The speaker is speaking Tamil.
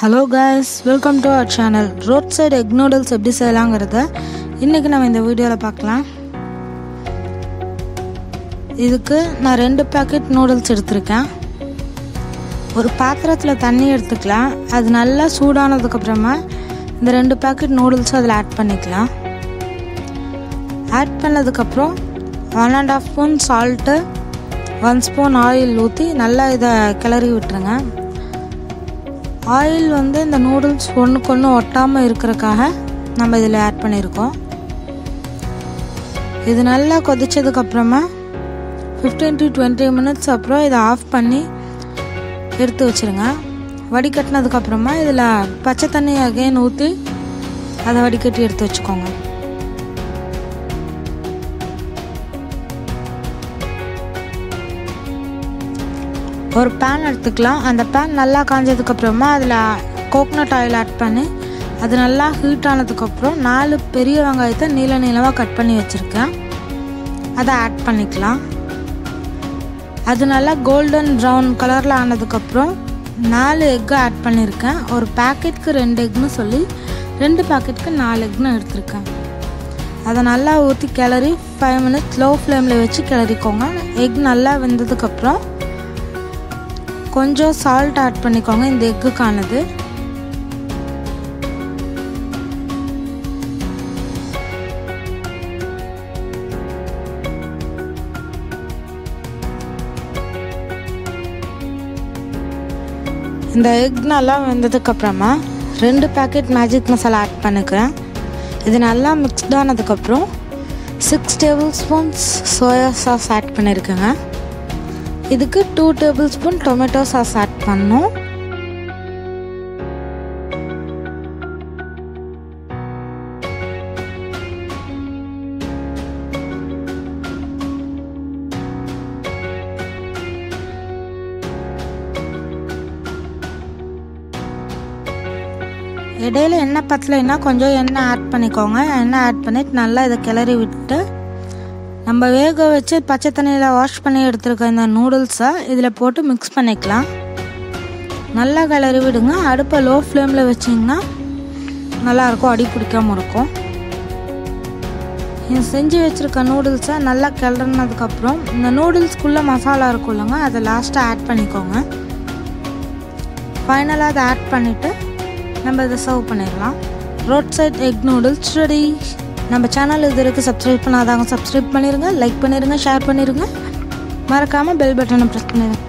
Hello guys, welcome to our channel. Roadside egg noodles எப்படி செய்யலாம்ங்கறத இன்னைக்கு நாம இந்த வீடியோல பார்க்கலாம். இதுக்கு நான் 2 பாக்கெட் நூடுல்ஸ் எடுத்துர்க்கேன். ஒரு பாத்திரத்துல தண்ணி எடுத்துக்கலாம். அது நல்லா சூடானதுக்கு அப்புறமா இந்த 2 பாக்கெட் நூடுல்ஸ் அதல ஆட் பண்ணிக்கலாம். ஆட் பண்ணதுக்கு அப்புறம் 1.5 ஸ்பூன் salt, 1 ஸ்பூன் ஆயில் ஊத்தி நல்லா இத கிளறி விட்டுருங்க. ஆயில் வந்து இந்த நூடுல்ஸ் ஒண்ணுக்கொண்ணு ஒட்டாம இருக்கறதுக்காக நம்ம இதல ஆட் பண்ணிருக்கோம். இது நல்லா கொதிச்சதுக்கு அப்புறமா 15 to 20 minutes அப்புறம் இத ஆஃப் பண்ணி எடுத்து வச்சிருங்க. வடிகட்டினதுக்கு அப்புறமா இதல பச்சை தண்ணி அகைன் ஊத்தி அத வடிகட்டி எடுத்து வச்சுக்கோங்க. ஒரு pan எடுத்துக்கலாம். அந்த pan நல்லா காஞ்சதுக்கு அப்புறமா அதுல கோகனட் ஆயில் ஆட் பண்ணி அது நல்லா ஹீட் ஆனதுக்கு அப்புறம் 4 பெரிய வெங்காயத்தை நீள நீளமா கட் பண்ணி வச்சிருக்கேன். அத ஆட் பண்ணிக்கலாம். அது நல்லா கோல்டன் பிரவுன் கலர்ல ஆனதுக்கு அப்புறம் 4 எக் ஆட் பண்ணிருக்கேன். ஒரு பாக்கெட்க்கு 2 எக்னு சொல்லி 2 பாக்கெட்க்கு 4 எக்னு எடுத்துர்க்கேன். அத நல்லா ஊத்தி கிளறி 5 minutes லோ ஃப்ளேம்ல வச்சு கிளறிக்கோங்க. எக் நல்லா வெந்ததுக்கு அப்புறம் கொஞ்சம் salt ஆட் பண்ணிக்கோங்க இந்த எக்குக்கானது. இந்த எக் நல்லா வெந்ததுக்கு அப்புறமா 2 பாக்கெட் மேஜிக் மசாலா ஆட் பண்ணிக்கிறேன். இது நல்லா மிக்ஸ்ட் ஆனதுக்கு அப்புறம் 6 tablespoons சோயா சாஸ் ஆட் பண்ணிருக்கேங்க. இதுக்கு 2 tablespoon டொமேட்டோ சாஸ் ஆட் பண்ணனும். இடையில எண்ணெய் பத்தலைன்னா கொஞ்சம் எண்ணெய் ஆட் பண்ணிக்கோங்க. எண்ணெய் ஆட் பண்ணிட்டு நல்லா இத கிளறி விட்டு நம்ம வேக வச்சு பச்சை தண்ணியில வாஷ் பண்ணி எடுத்துருக்க இந்த நூடுல்ஸை இதில் போட்டு மிக்ஸ் பண்ணிக்கலாம். நல்லா கிளறி விடுங்க. அடுப்பை லோ ஃப்ளேமில் வச்சிங்கன்னா நல்லாயிருக்கும், அடி பிடிக்காமல் இருக்கும். இது செஞ்சு வச்சுருக்க நூடுல்ஸை நல்லா கிளறினதுக்கப்புறம் இந்த நூடுல்ஸ்குள்ளே மசாலா இருக்கும் இல்லைங்க, அதை லாஸ்ட்டாக ஆட் பண்ணிக்கோங்க. ஃபைனலாக அதை ஆட் பண்ணிவிட்டு நம்ம இதை சர்வ் பண்ணிடலாம். Road side egg noodles ready. நம்ம சேனல் இது வரைக்கும் சப்ஸ்கிரைப் பண்ணாதவங்க சப்ஸ்கிரைப் பண்ணிருங்க, லைக் பண்ணிருங்க, ஷேர் பண்ணிருங்க, மறக்காம பெல் பட்டனை பிரஸ் பண்ணிருங்க.